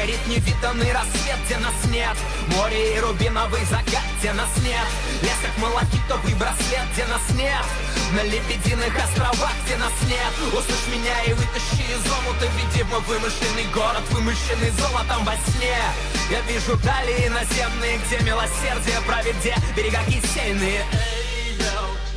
Горит невиданный рассвет, где нас нет. Море и рубиновый закат, где нас нет. Лес как малахитовый браслет, где нас нет. На лебединых островах, где нас нет. Услышь меня и вытащи из омута. Веди в мой вымышленный город, вымышленный золотом во сне. Я вижу дали наземные, где милосердие правит, где берега кисельные.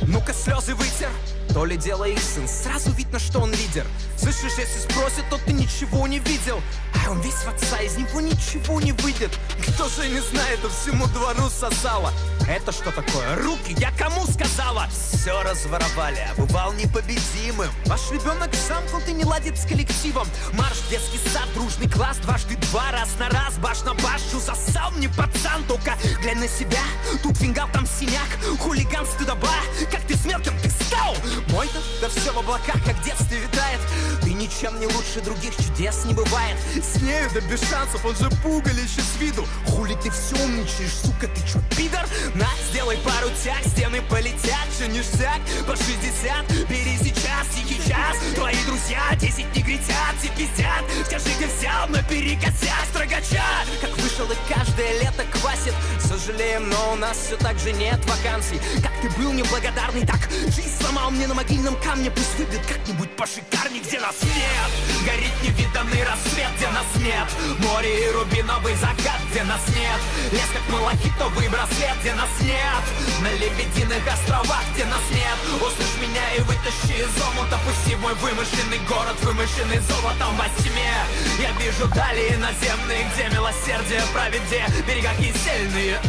Ну-ка слезы вытер, то ли дело их сын. Сразу видно, что он лидер. Слышишь, если спросит, то ты ничего не видел. А он весь в отца, из него ничего не выйдет. Кто же не знает, а всему двору сосало. Это что такое? Руки, я кому сказала? Все разворовали, а бывал непобедимым. Ваш ребенок замкнут и не ладит с коллективом. Марш в детский сад, дружный класс, дважды два, раз на раз, баш на башу. Засал мне пацан, только глянь на себя. Тут фингал, там синяк, хулиган, стыдоба. Как ты с мелким, ты стал? Мой-то, да все в облаках, как в детстве витает. Ты ничем не лучше других, чудес не бывает. С нею, да без шансов, он же пугалище с виду. Хули ты все умничаешь, сука, ты чё, пидор? На, сделай пару тяг, стены полетят, все ништяк, по 60. Бери сейчас, тихий час, твои друзья 10 негритят, все пиздят. Скажи, где взял наперекосяк строгача. Как вышел и каждое лето квасит. Сожалеем, но у нас все так же нет вакансий. Как ты был неблагодарный, так жизнь сломал мне на могильном камне. Пусть выбьет как-нибудь пошикарней, где нас нет. Горит невиданный рассвет, где нас нет. Море и рубиновый закат, где нас нет. Лес как малахитовый браслет, где нас нет. На лебединых островах, где нас нет. Услышь меня и вытащи из омута. Пусти в мой вымышленный город, вымышленный золотом во тьме. Я вижу дали наземные, где милосердие правит, где берега кисельные.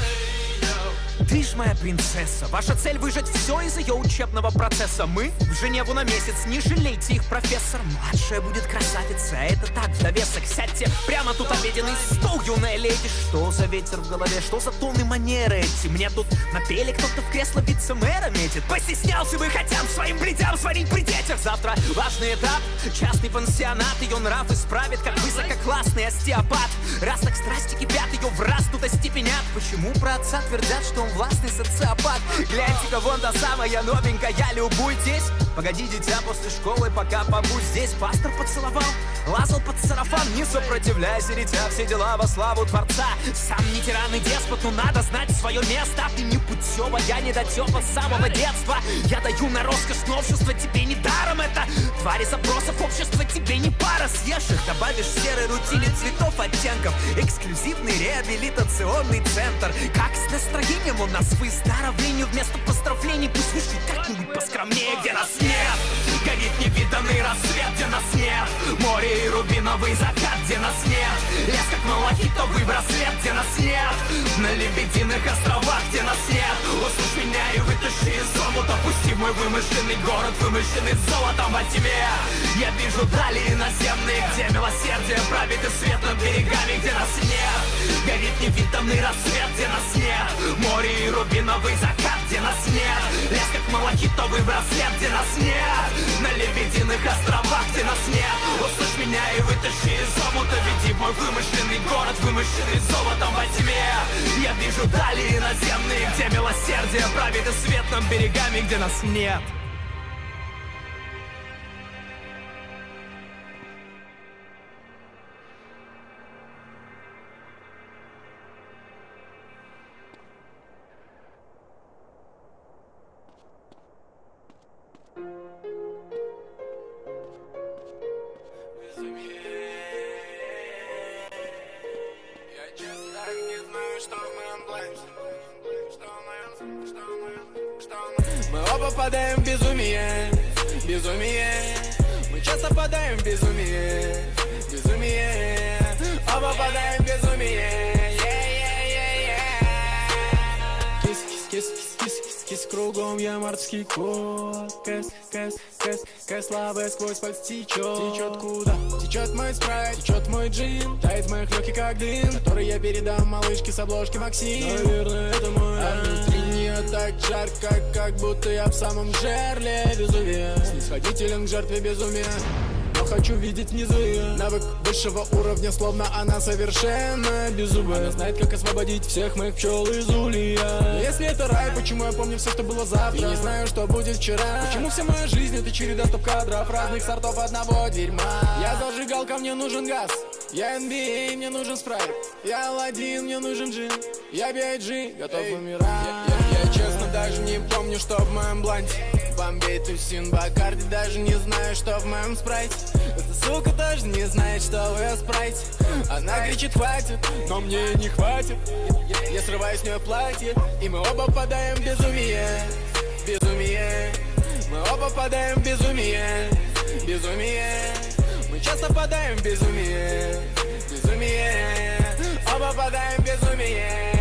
Ты ж моя принцесса, ваша цель выжать все из ее учебного процесса. Мы в Женеву на месяц, не жалейте их, профессор. Младшая будет красавица, это так, в довесок. Сядьте прямо тут обеденный стол, юная леди. Что за ветер в голове, что за тоны манеры эти? Мне тут напели, кто-то в кресло вице-мэра метит. Постеснялся бы хотя бы своим бледям сварить при детях. Завтра важный этап, частный пансионат. Ее нрав исправит, как высококлассный остеопат. Раз так страсти кипят, ее в раз тут остепенят. Почему про отца твердят, что он властный социопат? Гляньте-ка, вон та самая новенькая, любуйтесь. Погоди, дитя, после школы, пока побудь здесь. Пастор поцеловал, лазал под сарафан. Не сопротивляйся, дитя, все дела во славу Творца. Сам не тиран и деспот, но надо знать свое место. Ты не путева, я недотепа с самого детства. Я даю на роскошь новшества, тебе не даром это. Твари запросов общества, тебе не пара. Съешь их, добавишь в серой рутине цветов, оттенков. Эксклюзивный реабилитационный центр. Как с настроением у нас выздоровлению вместо поздравлений. Пусть вышли как-нибудь поскромнее, где нас нет. Горит невиданный рассвет, где нас нет. Море и рубиновый закат, где нас нет. Лес как малахитовый браслет, где нас нет. На лебединых островах, где нас нет. Услышь меня и вытащи из омута. Пусти в мой вымышленный город, вымышленный золотом во тьме. Я вижу дали наземные, где милосердие правит, и свет над берегами, где нас нет. Горит невиданный рассвет, где нас нет. Море и рубиновый закат, где нас нет. Лес как малахитовый браслет, где нас нет. На лебединых островах, где нас нет. Услышь меня и вытащи из омута. Веди в мой вымышленный город, вымышленный золотом во тьме. Я вижу дали наземные, где милосердие правит, и свет над берегами, где нас нет. Мы оба попадаем в безумие, безумие. Мы часто попадаем в безумие, безумие. Оба попадаем в безумие. Кис, кис, кис, кис, кис, кис, кругом я морский кот. Кэс, кэс, кэс, кэс, слабая сквозь подтечет. Течет куда? Течет мой спрайт, течет мой джин. Тает в моих легких как дым, который я передам малышке с обложки Максим. Наверное, это мой. А внутри нее так жарко, как будто я в самом жерле безумия. Снисходителен к жертве безумия, но хочу видеть внизу ее. Навык высшего уровня, словно она совершенно беззубая. Она знает, как освободить всех моих пчел из улья. Если это рай, почему я помню все, что было завтра? И не знаю, что будет вчера. Почему вся моя жизнь — это череда стоп-кадров разных сортов одного дерьма? Я зажигалка, мне нужен газ. Я NBA, мне нужен спрайт. Я Аладдин, мне нужен джин. Я B.I.G, готов умирать. Я честно даже не помню, что в моем бланте. Бомбей, тусин, Бакарди, даже не знаю, что в моем спрайте. Эта сука тоже не знает, что в ее спрайте. Она кричит хватит, но мне не хватит. Я срываю с нее платье, и мы оба впадаем в безумие. Безумие. Мы оба впадаем в безумие. Безумие. Мы часто впадаем в безумие. Безумие. Оба впадаем в безумие.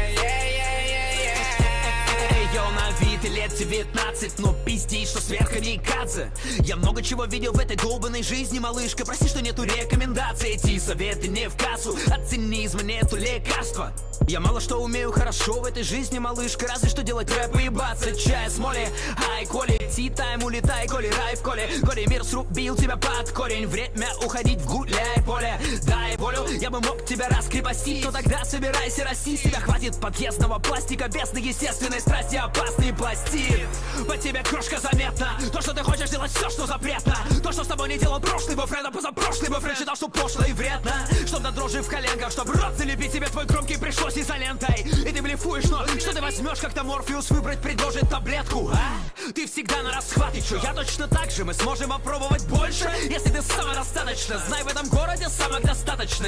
Йо, на вид и лет 19, но пиздей, что сверхкамикадзе. Я много чего видел в этой долбанной жизни, малышка. Прости, что нету рекомендаций, эти советы не в кассу. От цинизма нету лекарства. Я мало что умею хорошо в этой жизни, малышка. Разве что делать рэп и ебаться чай с моли. Ай, Коли, ти-тайм, улетай, Коли, рай в коле. Коли, мир срубил тебя под корень. Время уходить в гуляй поле. Дай волю, я бы мог тебя раскрепостить, но тогда собирайся расти. С тебя хватит подъездного пластика без естественной страсти. Опасный пластид. По тебе крошка заметна. То, что ты хочешь делать все, что запретно. То, что с тобой не делал прошлый бойфренд, а позапрошлый бойфренд считал, что пошло и вредно. Чтоб до дрожи в коленках, чтоб рот залепить тебе твой громкий пришлось изолентой. И ты блефуешь, но что ты возьмешь, когда Морфеус выбрать предложит таблетку, а? Ты всегда на расхват, и чё, я точно так же. Мы сможем опробовать больше, если ты самодостаточно. Знай, в этом городе самых достаточно.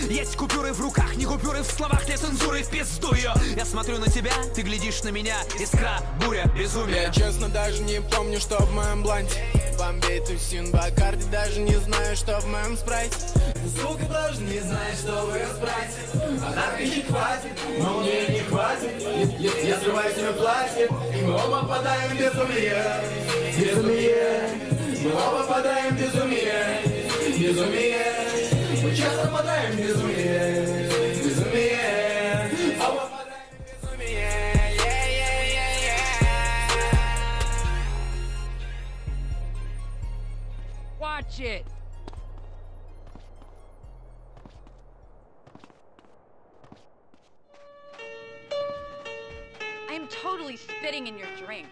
Есть купюры в руках, не купюры в словах, для цензуры в пизду ее. Я смотрю на тебя, ты глядишь на меня. Искра, буря, безумие. Я честно даже не помню, что в моем бланте. Бомбей, тусин, Бакарди, даже не знаю, что в моем спрайте. Сука тоже не знает, что в ее спрайте. Она кричит хватит, но мне не хватит. Я срываю с нее платье, и мы оба впадаем в безумие. Безумие. Мы оба впадаем в безумие. Безумие. Мы часто впадаем в безумие. Безумие. Оба впадаем в безумие. Watch it! I am totally spitting in your drink.